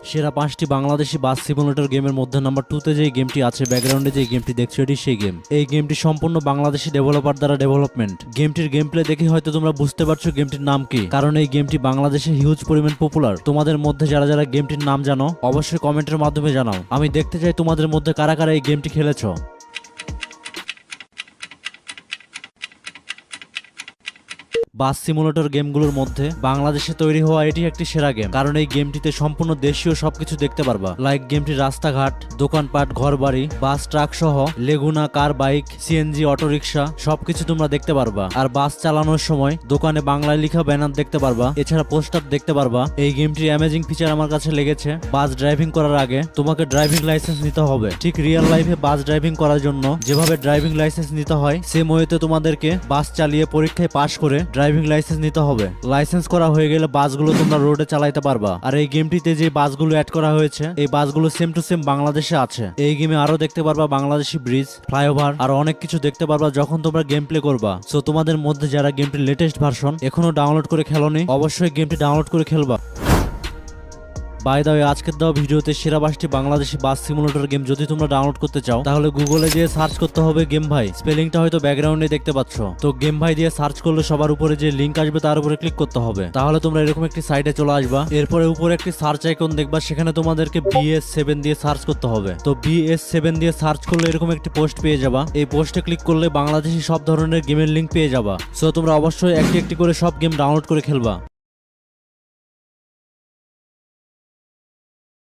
সেরা 5টি বাংলাদেশি বাস সিমুলেটর গেমের মধ্যে নাম্বার 2 তে যে গেমটি আছে, ব্যাকগ্রাউন্ডে যে গেমটি দেখছো এটি সেই গেম। এই গেমটি সম্পূর্ণ বাংলাদেশি ডেভেলপার দ্বারা ডেভেলপমেন্ট। গেমটির গেম প্লে দেখে হয়তো তোমরা বুঝতে পারছো গেমটির নাম কি, কারণ এই গেমটি বাংলাদেশে হিউজ পরিমাণ পপুলার। তোমাদের মধ্যে যারা যারা গেমটির নাম জানো অবশ্যই কমেন্টের মাধ্যমে জানাও। আমি দেখতে চাই তোমাদের মধ্যে কারা কারা এই গেমটি খেলেছো। বাস সিমুলেটর গেমগুলোর মধ্যে বাংলাদেশে তৈরি হওয়া এটি একটি সেরা গেম, কারণ এই গেমটিতে সম্পূর্ণ দেশীয় সবকিছু দেখতে পারবা। লাইক গেমটির রাস্তাঘাট, দোকানপাট, ঘরবাড়ি, বাস, ট্রাক সহ লেগুনা, কার, বাইক, সিএনজি, অটোরিকশা সবকিছু তোমরা দেখতে পারবা। আর বাস চালানোর সময় দোকানে বাংলায় লেখা ব্যানার দেখতে পারবা, এছাড়া পোস্টার দেখতে পারবা। এই গেমটির অ্যামেজিং ফিচার আমার কাছে লেগেছে, বাস ড্রাইভিং করার আগে তোমাকে ড্রাইভিং লাইসেন্স নিতে হবে। ঠিক রিয়েল লাইফে বাস ড্রাইভিং করার জন্য যেভাবে ড্রাইভিং লাইসেন্স নিতে হয়, সেম ওয়েতে তোমাদেরকে বাস চালিয়ে পরীক্ষায় পাশ করে ড্রাইভিং লাইসেন্স নিতে হবে। লাইসেন্স করা হয়ে গেলে বাসগুলো তোমরা রোডে চালাইতে পারবা। আর এই গেমটিতে যে বাসগুলো অ্যাড করা হয়েছে, এই বাসগুলো সেম টু সেম বাংলাদেশে আছে। এই গেমে আরো দেখতে পারবা বাংলাদেশি ব্রিজ, ফ্লাইওভার আর অনেক কিছু দেখতে পারবা যখন তোমরা গেম প্লে করবা। সো তোমাদের মধ্যে যারা গেমটির লেটেস্ট ভার্সন এখনো ডাউনলোড করে খেলোনি, অবশ্যই গেমটি ডাউনলোড করে খেলবা। বাই দ্য ওয়ে, আজকের দেওয়া ভিডিওতে সেরা 5টি বাংলাদেশি বাস সিমুলেটর গেম যদি তোমরা ডাউনলোড করতে চাও, তাহলে গুগলে গিয়ে সার্চ করতে হবে গেম ভাই। স্পেলিংটা হয়তো ব্যাকগ্রাউন্ডে দেখতে পাচ্ছ। তো গেম ভাই দিয়ে সার্চ করলে সবার উপরে যে লিঙ্ক আসবে তার উপরে ক্লিক করতে হবে। তাহলে তোমরা এরকম একটি সাইটে চলে আসবা। এরপরে উপরে একটি সার্চ আইকন দেখবা, সেখানে তোমাদেরকে BS7 দিয়ে সার্চ করতে হবে। তো BS7 দিয়ে সার্চ করলে এরকম একটি পোস্ট পেয়ে যাবা। এই পোস্টে ক্লিক করলে বাংলাদেশি সব ধরনের গেমের লিঙ্ক পেয়ে যাবা। সো তোমরা অবশ্যই একটি একটি করে সব গেম ডাউনলোড করে খেলবা।